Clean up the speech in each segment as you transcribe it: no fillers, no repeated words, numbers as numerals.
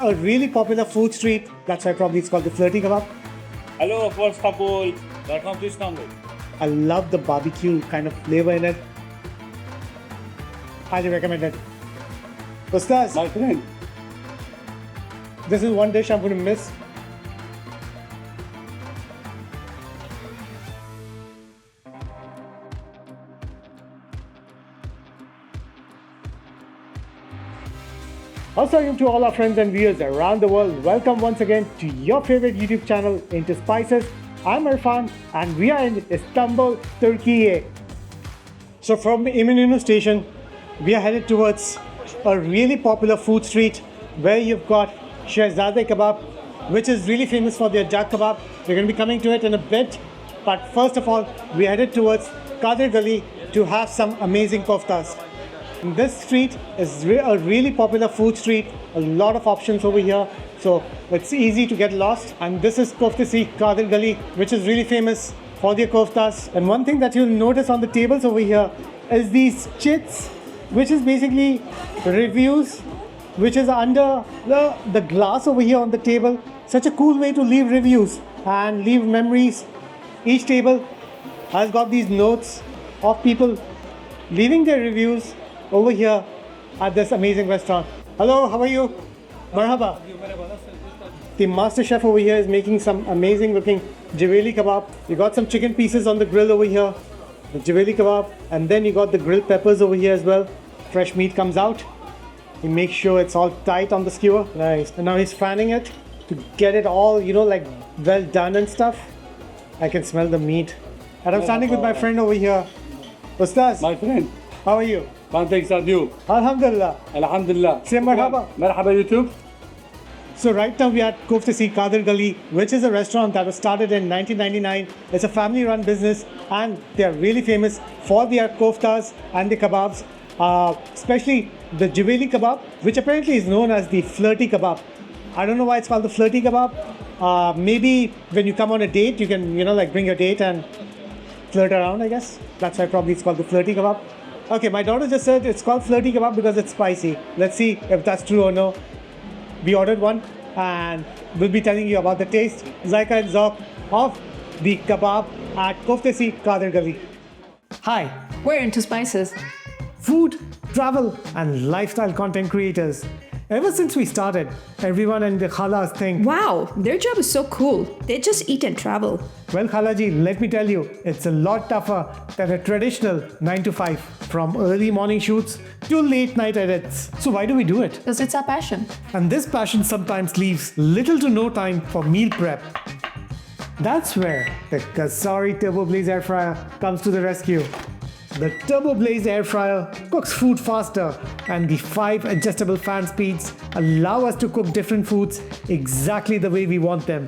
A really popular food street, that's why probably it's called the Flirty Kebab. Hello, first couple. Welcome to Istanbul. I love the barbecue kind of flavor in it. Highly recommend it. Ustaz, My friend. this is one dish I'm going to miss. Also, to all our friends and viewers around the world, welcome once again to your favorite YouTube channel, Into Spices. I'm Irfan and we are in Istanbul, Turkey. So from Eminonu station, we are headed towards a really popular food street where you've got Şehzade Kebab, which is really famous for their Cağ Kebab. We're going to be coming to it in a bit. But first of all, we are headed towards Kadirgali to have some amazing koftas. This street is a really popular food street, a lot of options over here, so it's easy to get lost. And this is Köfteci Kadırgalı, which is really famous for their koftas. And one thing that you'll notice on the tables over here is these chits, which is basically reviews, which is under the glass over here on the table. Such a cool way to leave reviews and leave memories. Each table has got these notes of people leaving their reviews over here at this amazing restaurant. Hello, how are you? Marhaba. The master chef over here is making some amazing looking Cilveli kebab. You got some chicken pieces on the grill over here, the Cilveli kebab, and then you got the grilled peppers over here as well. Fresh meat comes out. He makes sure it's all tight on the skewer. Nice. And now he's fanning it to get it all, like well done and stuff. I can smell the meat. And I'm standing with my friend over here. Ustaz, My friend. how are you? Fine, thanks are you. Alhamdulillah. Alhamdulillah. Say marhaba. Marhaba YouTube. So right now we are at Köfteci Kadırgalı, which is a restaurant that was started in 1999. It's a family-run business and they are really famous for their koftas and the kebabs, especially the Cilveli kebab, which apparently is known as the flirty kebab. I don't know why it's called the flirty kebab. Maybe when you come on a date, you can, bring your date and flirt around, I guess. That's why probably it's called the flirty kebab. Okay, my daughter just said it's called flirty kebab because it's spicy. Let's see if that's true or no. We ordered one and we'll be telling you about the taste, Zaika and Zauq of the kebab at Köfteci Kadırgalı. Hi, We're into spices. food, travel, and lifestyle content creators. Ever since we started, everyone and the khalas think, Wow, their job is so cool. They just eat and travel. well, Khalaji, let me tell you, it's a lot tougher than a traditional 9 to 5, from early morning shoots to late night edits. So why do we do it? Because it's our passion. And this passion sometimes leaves little to no time for meal prep. That's where the Cosori Turbo Blaze Air Fryer comes to the rescue. The Turbo Blaze Air Fryer cooks food faster, and the 5 adjustable fan speeds allow us to cook different foods exactly the way we want them.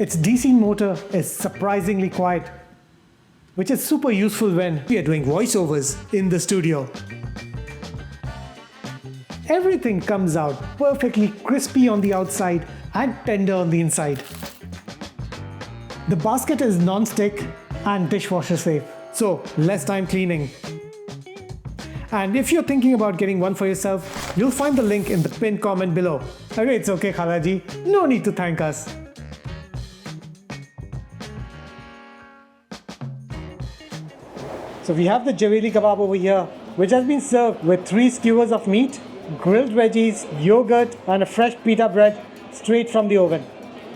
Its DC motor is surprisingly quiet, which is super useful when we are doing voiceovers in the studio. Everything comes out perfectly crispy on the outside and tender on the inside. The basket is non-stick and dishwasher safe, so less time cleaning. And if you're thinking about getting one for yourself, you'll find the link in the pinned comment below. Okay, it's okay, Khalaji. No need to thank us. So we have the Cilveli kebab over here, which has been served with 3 skewers of meat, grilled veggies, yogurt, and a fresh pita bread straight from the oven.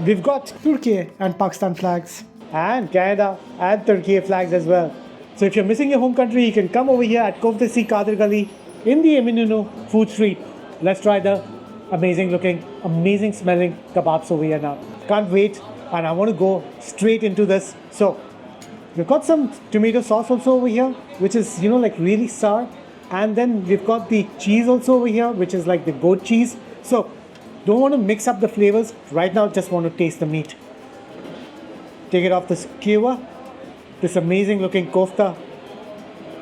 We've got Turkey and Pakistan flags, and Canada and Turkey flags as well. So if you're missing your home country, you can come over here at Köfteci Kadırgalı in the Eminonu food street. Let's try the amazing looking, amazing smelling kebabs over here now. Can't wait, and I want to go straight into this. So we've got some tomato sauce also over here, which is, really sour. And then we've got the cheese also over here, which is like the goat cheese. So don't want to mix up the flavors. Right now, just want to taste the meat. Take it off the skewer. This amazing looking kofta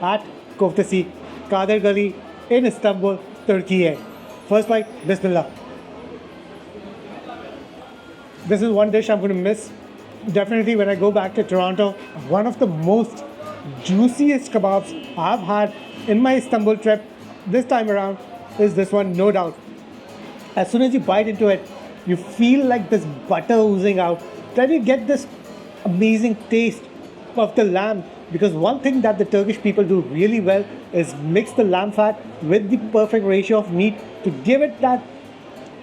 at Köfteci Kadırgalı in Istanbul, Turkey. First bite, Bismillah. This is one dish I'm going to miss. Definitely when I go back to Toronto, one of the most juiciest kebabs I've had in my Istanbul trip this time around is this one, no doubt. As soon as you bite into it, you feel like this butter oozing out. Then you get this amazing taste of the lamb. Because one thing that the Turkish people do really well is mix the lamb fat with the perfect ratio of meat to give it that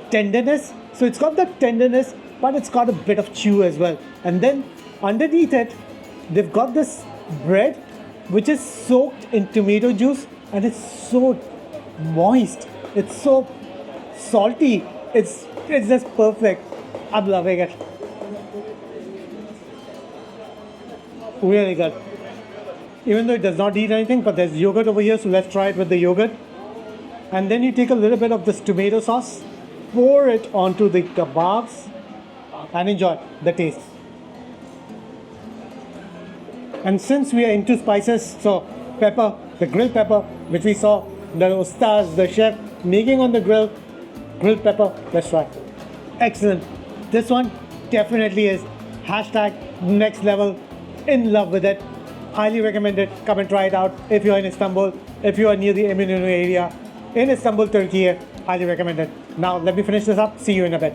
tenderness. So it's got that tenderness, but it's got a bit of chew as well. And then underneath it, they've got this bread which is soaked in tomato juice, and it's so moist. It's so salty. It's just perfect. I'm loving it. Really good. Even though it does not eat anything, but there's yogurt over here, so let's try it with the yogurt. And then you take a little bit of this tomato sauce, pour it onto the kebabs, and enjoy the taste. And since we are into spices, so pepper, the grilled pepper, which we saw the ustaz, the chef making on the grilled pepper, let's try. Excellent. This one definitely is hashtag next level, in love with it. Highly recommend it. Come and try it out if you're in Istanbul, if you are near the Eminonu area in Istanbul, Turkey. Highly recommend it. Now let me finish this up. See you in a bit.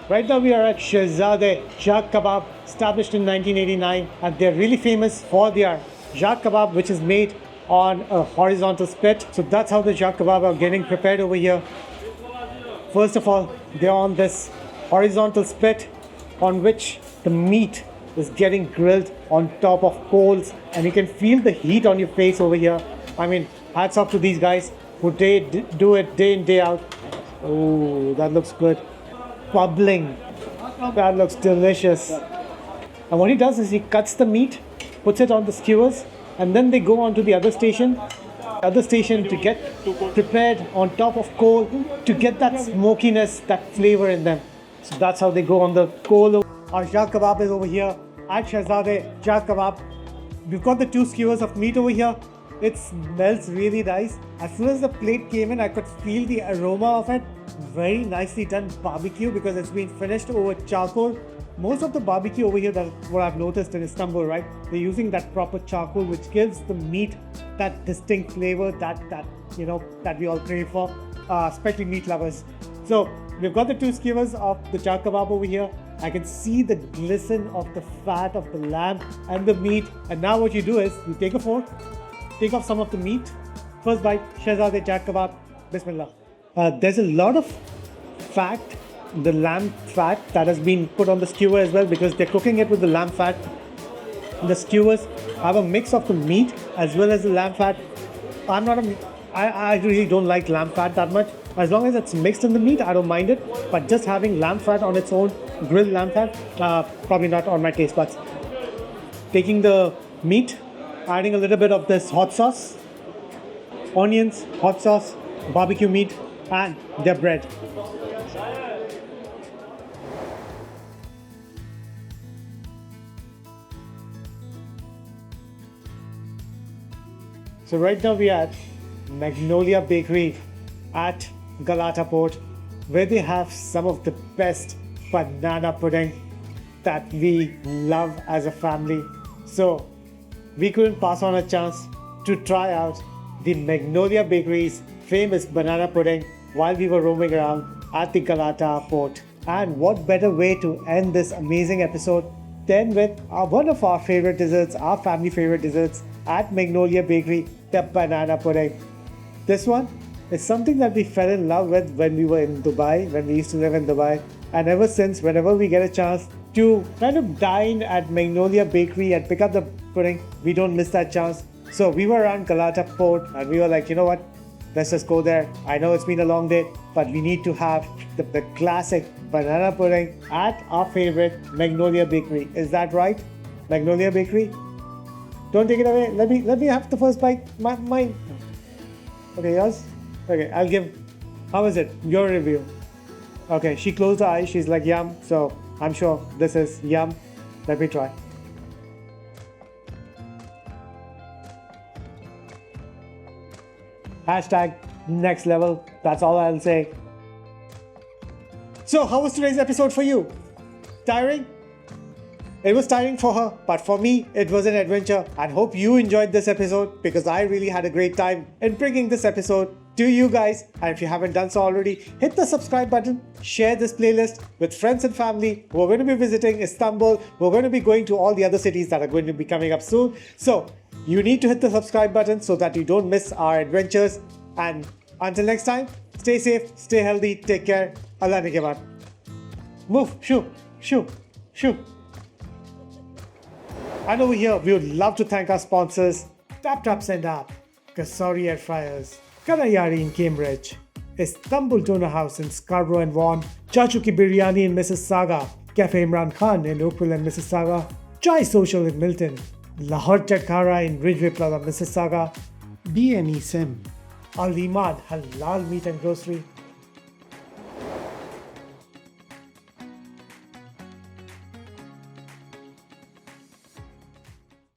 Right now we are at Şehzade Cağ Kebab, established in 1989, and they're really famous for their Cağ Kebab, which is made on a horizontal spit. So that's how the Cağ Kebab are getting prepared over here. First of all, they're on this horizontal spit on which the meat is getting grilled on top of coals, and you can feel the heat on your face over here. I mean, hats off to these guys who do it day in, day out. Oh, that looks good. Bubbling. That looks delicious. And what he does is he cuts the meat, puts it on the skewers, and then they go on to the other station to get prepared on top of coal to get that smokiness, that flavor in them. So that's how they go on the coal. Our Cağ Kebab is over here at Şehzade Cag Kebab. We've got the two skewers of meat over here. It smells really nice. As soon as the plate came in, I could feel the aroma of it. Very nicely done barbecue because it's been finished over charcoal. Most of the barbecue over here, that's what I've noticed in Istanbul, right? They're using that proper charcoal, which gives the meat that distinct flavor that we all crave for, especially meat lovers. So we've got the two skewers of the Cağ Kebab over here. I can see the glisten of the fat of the lamb and the meat. And now what you do is you take a fork, take off some of the meat. First bite, Şehzade Cag Kebab. Bismillah. There's a lot of fat, the lamb fat that has been put on the skewer as well because they're cooking it with the lamb fat. The skewers have a mix of the meat as well as the lamb fat. I really don't like lamb fat that much. As long as it's mixed in the meat, I don't mind it. But just having lamb fat on its own, grilled lamb fat, probably not on my taste buds. Taking the meat, adding a little bit of this hot sauce, onions, hot sauce, barbecue meat, and their bread. So right now we are at Magnolia Bakery at Galata Port, where they have some of the best banana pudding that we love as a family. So we couldn't pass on a chance to try out the Magnolia Bakery's famous banana pudding while we were roaming around at the Galata Port. And what better way to end this amazing episode than with one of our favorite desserts, our family favorite desserts at Magnolia Bakery, the banana pudding. This one is something that we fell in love with when we were in Dubai, when we used to live in Dubai. And ever since, whenever we get a chance to kind of dine at Magnolia Bakery and pick up the pudding, we don't miss that chance. So we were around Galata Port and we were like, you know what? Let's just go there. I know it's been a long day, but we need to have the classic banana pudding at our favorite Magnolia Bakery. Is that right? Magnolia Bakery? Don't take it away. Let me have the first bite. Mine. Okay, yours? Okay, I'll give. How is it? Your review. Okay, she closed her eyes. She's like, yum. So I'm sure this is yum. Let me try. Hashtag next level. That's all I'll say. So, how was today's episode for you? Tiring? It was tiring for her, but for me, it was an adventure. And hope you enjoyed this episode because I really had a great time in bringing this episode to you guys. And if you haven't done so already, hit the subscribe button, share this playlist with friends and family who are going to be visiting Istanbul, who are going to be going to all the other cities that are going to be coming up soon. So you need to hit the subscribe button so that you don't miss our adventures. And until next time, stay safe, stay healthy, take care. Allah Nigebat. Move, shoo, shoo, shoo. And over here, we would love to thank our sponsors, Tap Send Up, Cosori Air Fryers, Karayari in Cambridge, Istanbul Donor House in Scarborough and Vaughan, Chachuki Biryani in Mississauga, Cafe Imran Khan in Oakville and Mississauga, Chai Social in Milton, Lahore Chatkara in Ridgeway Plaza, Mississauga, B&E Sim, Al Imad Halal Meat and Grocery,